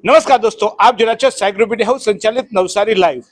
નમસ્કાર દોસ્તો, આપ જોઈ રહ્યા છો સાયગ્રુપ મીડિયા હાઉસ સંચાલિત નવસારી લાઈવ.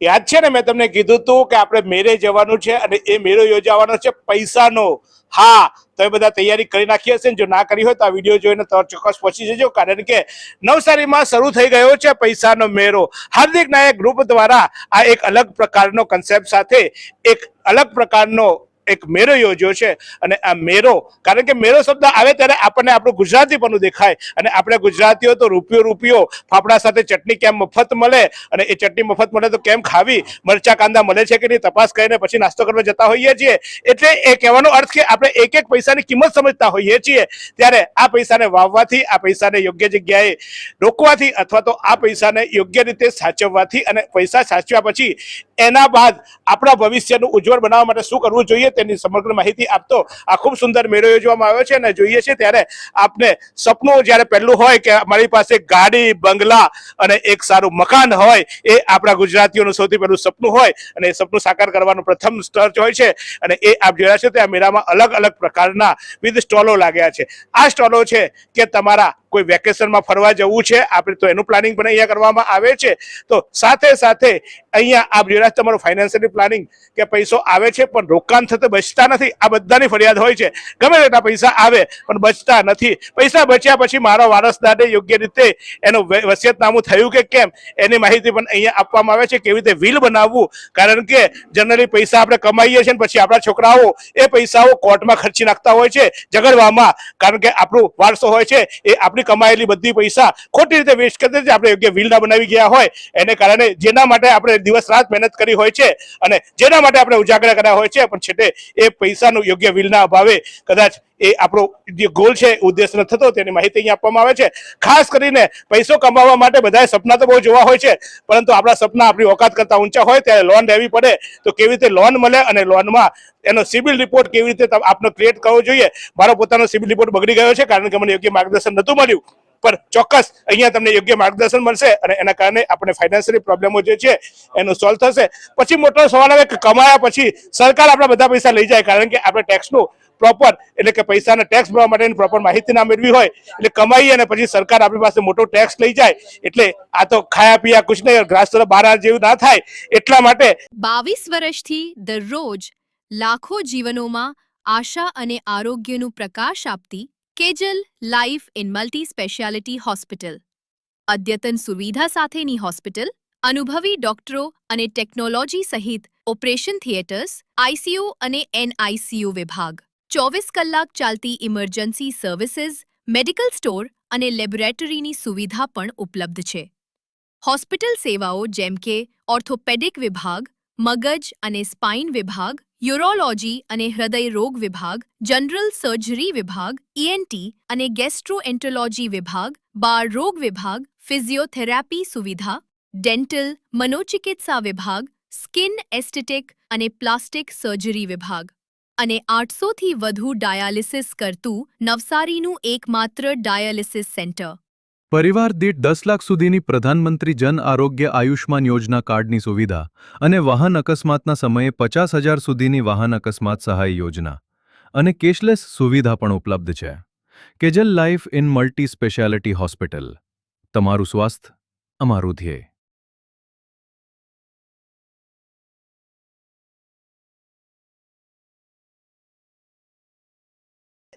યાદ છે ને, મેં તમને કીધું હતું કે આપણે મેરે જવાનું છે અને એ મેળો યોજાવાનો છે પૈસાનો. હા, તો એ બધા તૈયારી કરી નાખી હશે ને? જો ના કરી હોય તો આ વિડીયો જોઈને ચોક્કસ પહોંચી જજો, કારણ કે નવસારીમાં શરૂ થઈ ગયો છે પૈસાનો મેળો. હાર્દિક નાયક ગ્રુપ દ્વારા આ એક અલગ પ્રકારનો કન્સેપ્ટ સાથે એક અલગ પ્રકારનો એક મેળો યોજ્યો છે. અને આ મેળો, કારણ કે મેળો શબ્દ આવે ત્યારે આપણને આપણું ગુજરાતી પણ દેખાય, અને આપણે ગુજરાતીઓ તો રૂપિયો ફાફડા સાથે ચટણી કેમ મફત મળે, અને એ ચટણી મફત મળે તો કેમ ખાવી, મરચા કાંદા મળે છે કે નહીં તપાસ કરીને પછી નાસ્તો કરવા જતા હોઈએ છીએ. એટલે એ કહેવાનો અર્થ કે આપણે એક એક પૈસાની કિંમત સમજતા હોઈએ છીએ. ત્યારે આ પૈસાને વાવવાથી, આ પૈસાને યોગ્ય જગ્યાએ રોકવાથી, અથવા તો આ પૈસાને યોગ્ય રીતે સાચવવાથી, અને પૈસા સાચવ્યા પછી એના બાદ આપણા ભવિષ્યનું ઉજ્જવળ બનાવવા માટે શું કરવું જોઈએ તેની સમગ્ર માહિતી આપતો આ ખૂબ સુંદર મેળો યોજવામાં આવ્યો છે. અને જોઈએ છે ત્યારે આપને સપનું જ્યારે પહેલું હોય કે મારી પાસે ગાડી, બંગલા અને એક સારું મકાન હોય, એ આપણા ગુજરાતીઓનું સૌથી પહેલું સપનું હોય, અને એ સપનું સાકાર કરવાનું પ્રથમ સ્તર હોય છે. અને એ આપ જોયા છે ત્યાં મેળામાં અલગ અલગ પ્રકારના વિવિધ સ્ટોલો લાગ્યા છે. આ સ્ટોલો છે કે તમારા કોઈ વેકેશનમાં ફરવા જવું છે, આપણે તો એનું પ્લાનિંગ પણ અહીંયા કરવામાં આવે છે. તો સાથે સાથે અહીંયા આપ જોયા તમારું ફાઇનાન્શિયલી પ્લાનિંગ કે પૈસો આવે છે પણ રોકાણ થતું બચતા નથી. આ બધાની ફરિયાદ હોય છે, ગમે તેટલા પૈસા આવે પણ બચતા નથી. પૈસા બચ્યા પછી મારો વારસદારને યોગ્ય રીતે એનું વસિયતનામું થયું કે કેમ એની માહિતી પણ અહીંયા આપવામાં આવે છે. કેવી રીતે વિલ બનાવવું, કારણ કે જનરલી પૈસા આપણે કમાઈએ છીએ પછી આપણા છોકરાઓ એ પૈસાઓ કોર્ટમાં ખર્ચી નાખતા હોય છે, ઝઘડવામાં, કારણ કે આપણું વારસો હોય છે એ આપણી કમાયેલી બધી પૈસા ખોટી રીતે વેસ્ટ કરી દે છે. આપણે યોગ્ય વિલ ના બનાવી ગયા હોય એને કારણે, જેના માટે આપણે દિવસ રાત મહેનત કરી હોય છે અને જેના માટે આપણે ઉજાગરા કર્યા હોય છે, પણ છેલ્લે એ પૈસાનું યોગ્ય વિલના અભાવે કદાચ એ આપણો જે ગોલ છે, ઉદ્દેશ ન થતો, તેની માહિતી અહીંયા આપવામાં આવે છે. ખાસ કરીને પૈસો કમાવા માટે બધાએ સપના તો બહુ જોવા હોય છે, પરંતુ આપણા સપના આપણી ઓકાત કરતા ઊંચા હોય ત્યારે લોન લેવી પડે. તો કેવી રીતે લોન મળે અને લોનમાં એનો સિબિલ રિપોર્ટ કેવી રીતે આપનો ક્રિએટ કરવો જોઈએ. મારો પોતાનો સિબિલ રિપોર્ટ બગડી ગયો છે કારણ કે મને યોગ્ય માર્ગદર્શન નહોતું મળ્યું, પણ ચોક્કસ અહીંયા તમને યોગ્ય માર્ગદર્શન મળશે અને એના કારણે આપણે ફાઇનાન્શિયલી પ્રોબ્લેમો જે છે એનું સોલ્વ થશે. પછી મોટો સવાલ આવે કે કમાયા પછી સરકાર આપણા બધા પૈસા લઈ જાય, કારણ કે આપણે ટેક્સનું પ્રોપર, એટલે કે પૈસાના ટેક્સ ભરવા માટેની પ્રોપર માહિતી ના મેળવી હોય, એટલે કમાઈ અને પછી સરકાર આપણી પાસે મોટો ટેક્સ લઈ જાય. એટલે આ તો ખાયા પીયા કુછ નહીં, ઘાસ તરફ બહાર જેવું ના થાય. એટલા માટે 22 વર્ષથી દરરોજ લાખો જીવનોમાં આશા અને આરોગ્યનું પ્રકાશ આપતી Kejal life in multi speciality hospital. અદ્યતન સુવિધા સાથેની હોસ્પિટલ, અનુભવી ડોક્ટરો અને ટેકનોલોજી સહિત ઓપરેશન થિયેટર્સ, આઈસીયુ અને એનઆઈસીયુ વિભાગ, 24 કલાક ચાલતી ઇમરજન્સી સર્વિસીસ, મેડિકલ સ્ટોર અને લેબોરેટરીની સુવિધા પણ ઉપલબ્ધ છે. હોસ્પિટલ સેવાઓ જેમ કે ઓર્થોપેડિક વિભાગ, મગજ અને સ્પાઇન વિભાગ, યુરોલોજી અને હૃદય રોગ વિભાગ, જનરલ સર્જરી વિભાગ, ઈએનટી અને ગેસ્ટ્રોએન્ટરોલોજી વિભાગ, બાળ રોગ વિભાગ, ફિઝિયોથેરાપી સુવિધા, ડેન્ટલ, મનોચિકિત્સા વિભાગ, સ્કિન એસ્થેટિક અને પ્લાસ્ટિક સર્જરી વિભાગ, અને 800 થી વધુ ડાયાલિસિસ કરતું નવસારીનું એકમાત્ર ડાયાલિસિસ સેન્ટર. પરિવાર દીઠ 10 લાખ સુધીની પ્રધાનમંત્રી જન આરોગ્ય આયુષ્માન યોજના કાર્ડની સુવિધા અને વાહન અકસ્માતના સમયે 50,000 સુધીની વાહન અકસ્માત સહાય યોજના અને કેશલેસ સુવિધા પણ ઉપલબ્ધ છે. Kejal life in multi speciality hospital. તમારું સ્વાસ્થ્ય અમારું ધ્યેય.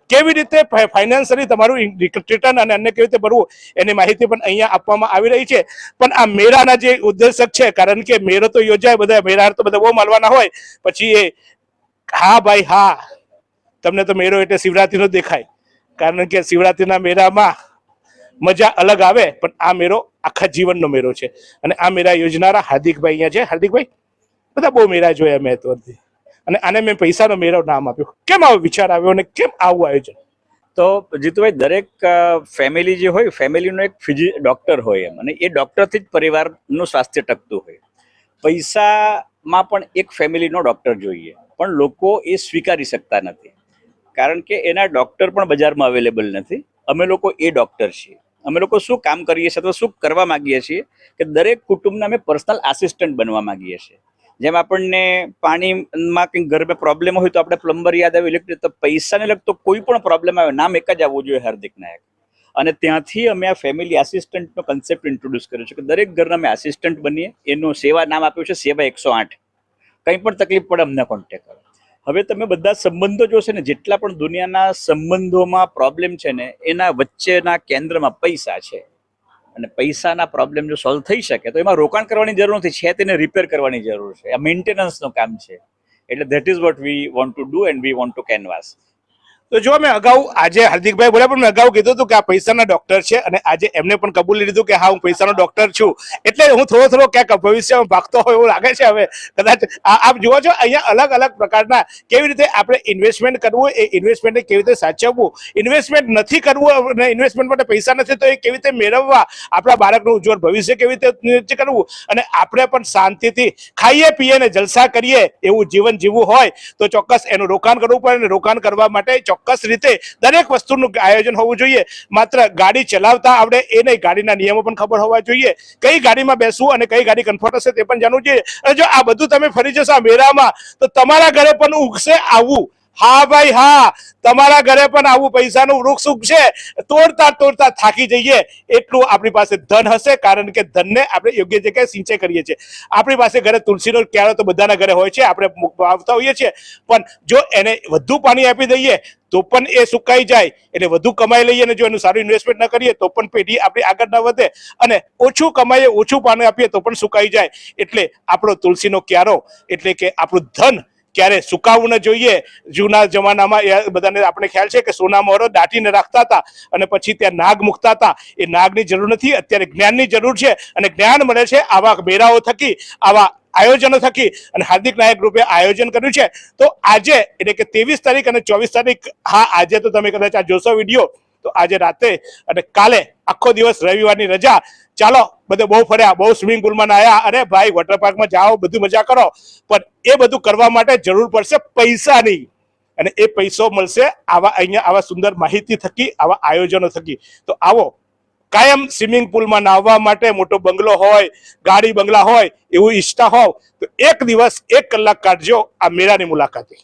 કેવી રીતે ફાઇનાન્શિયલી તમારું રિટર્ન અને અન્ય કેવી રીતે ભરવું એની માહિતી પણ અહીંયા આપવામાં આવી રહી છે. પણ આ મેળાના જે ઉદ્દેશક છે, કારણ કે મેળો તો યોજાય, બધા મેળા તો બધા બહુ માલવાના હોય, પછી એ હા ભાઈ હા, તમને તો મેળો એટલે શિવરાત્રીનો દેખાય, કારણ કે શિવરાત્રીના મેળામાં મજા અલગ આવે, પણ આ મેળો આખા જીવનનો મેળો છે. અને આ મેળા યોજનારા હાર્દિકભાઈ અહીંયા છે. હાર્દિકભાઈ, બધા બહુ મેળા જોયા મેં તો, અને આને મેં પૈસાનો મેળો નામ આપ્યું. કેમ આવો વિચાર આવ્યો અને કેમ આવું આયોજન? તો જીતુભાઈ, દરેક ફેમિલી જે હોય, ફેમિલીનો એક ડોક્ટર હોય એમ, અને એ ડોક્ટરથી જ પરિવારનું સ્વાસ્થ્ય ટકતું હોય. પૈસામાં પણ એક ફેમિલીનો ડોક્ટર જોઈએ, પણ લોકો એ સ્વીકારી શકતા નથી, કારણ કે એના ડોક્ટર પણ બજારમાં અવેલેબલ નથી. અમે લોકો એ ડોક્ટર છીએ. અમે લોકો શું કામ કરીએ છીએ અથવા શું કરવા માંગીએ છીએ કે દરેક કુટુંબના અમે પર્સનલ આસિસ્ટન્ટ બનવા માંગીએ છીએ. જેમ આપણને પાણીમાં કંઈક ઘરમાં પ્રોબ્લેમ હોય તો આપણે પ્લમ્બર યાદ આવે, ઇલેક્ટ્રિક, તો પૈસાને લગતો કોઈ પણ પ્રોબ્લેમ આવે, નામ એક જ આવવું જોઈએ, હાર્દિક નાયક. અને ત્યાંથી અમે આ ફેમિલી આસિસ્ટન્ટનો કન્સેપ્ટ ઇન્ટ્રોડ્યુસ કર્યો છે કે દરેક ઘરના અમે આસિસ્ટન્ટ બનીએ. એનું સેવા નામ આપ્યું છે સેવા 108. કંઈ પણ તકલીફ પડે અમને કોન્ટેક્ટ કરો. હવે તમે બધા સંબંધો જોશો ને, જેટલા પણ દુનિયાના સંબંધોમાં પ્રોબ્લેમ છે ને, એના વચ્ચેના કેન્દ્રમાં પૈસા છે. અને પૈસાના પ્રોબ્લેમ જો સોલ્વ થઈ શકે તો એમાં રોકાણ કરવાની જરૂર નથી, છે તેને રિપેર કરવાની જરૂર છે. આ મેન્ટેનન્સનું કામ છે. એટલે that is what we want to do and we want to canvas. તો જો મેં અગાઉ આજે હાર્દિકભાઈ બોલ્યા પણ મેં અગાઉ કીધું હતું કે આ પૈસાના ડોક્ટર છે અને આજે એમને પણ કબૂલી લીધું કે હા હું પૈસાનો ડોક્ટર છું. એટલે હું થોડો ક્યાંક ભવિષ્યમાં ભાગતો હોય એવું લાગે છે. હવે કદાચ આપ જુઓ છો અહીંયા અલગ અલગ પ્રકારના કેવી રીતે આપણે ઇન્વેસ્ટમેન્ટ કરવું, એ ઇન્વેસ્ટમેન્ટને કેવી રીતે સાચવવું, ઇન્વેસ્ટમેન્ટ નથી કરવું અને ઇન્વેસ્ટમેન્ટ માટે પૈસા નથી તો એ કેવી રીતે મેળવવા, આપણા બાળકનું ઉજ્જવળ ભવિષ્ય કેવી રીતે કરવું, અને આપણે પણ શાંતિથી ખાઈએ પીએ ને જલસા કરીએ એવું જીવન જીવવું હોય તો ચોક્કસ એનું રોકાણ કરવું પડે. અને રોકાણ કરવા માટે ચોક્કસ રીતે દરેક વસ્તુનું આયોજન હોવું જોઈએ. માત્ર ગાડી ચલાવતા આવડે એ નહીં, ગાડીના નિયમો પણ ખબર હોવા જોઈએ. કઈ ગાડીમાં બેસવું અને કઈ ગાડી કમ્ફર્ટ હશે તે પણ જાણવું જોઈએ. અને જો આ બધું તમે ફરી જશો આ મેળામાં તો તમારા ઘરે પણ ઉગશે આવું. હા ભાઈ હા, તમારા ઘરે પણ આવું પૈસાનું વૃક્ષ ઉગશે. તોડતા થાકી જઈએ એટલું આપણી પાસે ધન હશે, કારણ કે ધનને આપણે યોગ્ય જગ્યાએ સિંચાઈ કરીએ છીએ. આપણી પાસે ઘરે તુલસીનો ક્યારો તો બધાના ઘરે હોય છે, આપણે વાવતા હોઈએ છીએ, પણ જો એને વધુ પાણી આપી દઈએ તો પણ એ સુકાઈ જાય. એટલે વધુ કમાઈ લઈએ અને જો એનું સારું ઇન્વેસ્ટમેન્ટ ન કરીએ તો પણ પેઢી આપણી આગળ ન વધે, અને ઓછું કમાઈએ ઓછું પાણી આપીએ તો પણ સુકાઈ જાય. એટલે આપણો તુલસીનો ક્યારો એટલે કે આપણું ધન ક્યારે સુકાવવું ન જોઈએ. જૂના જમાનામાં એ બધાને આપણે ખ્યાલ છે કે સોના મોહરો દાટીને રાખતા હતા અને પછી ત્યાં નાગ મૂકતા હતા. એ નાગની જરૂર નથી, અત્યારે જ્ઞાનની જરૂર છે, અને જ્ઞાન મળે છે આવા મેળાઓ થકી, આવા આયોજનો થકી. અને હાર્દિક નાયક ગ્રુપે આયોજન કર્યું છે. તો આજે એટલે કે 23 તારીખ અને 24 તારીખ, હા આજે તો તમે કદાચ આ જોશો વિડીયો તો આજે રાતે અને કાલે આખો દિવસ રવિવારની રજા. ચાલો બધે બહુ ફર્યા, બહુ સ્વિમિંગ પુલમાં નાયા, અરે ભાઈ વોટર પાર્કમાં જાઓ, બધું મજા કરો, પણ એ બધું કરવા માટે જરૂર પડશે પૈસાની. અને એ પૈસો મળશે આવા અહીંયા આવા સુંદર માહિતી થકી, આવા આયોજનો થકી. તો આવો કાયમ સ્વિમિંગ પુલમાં નાહવા માટે મોટો બંગલો હોય, ગાડી બંગલા હોય એવું ઈચ્છતા હોવ તો એક દિવસ 1 કલાક કાઢજો આ મેળાની મુલાકાતે.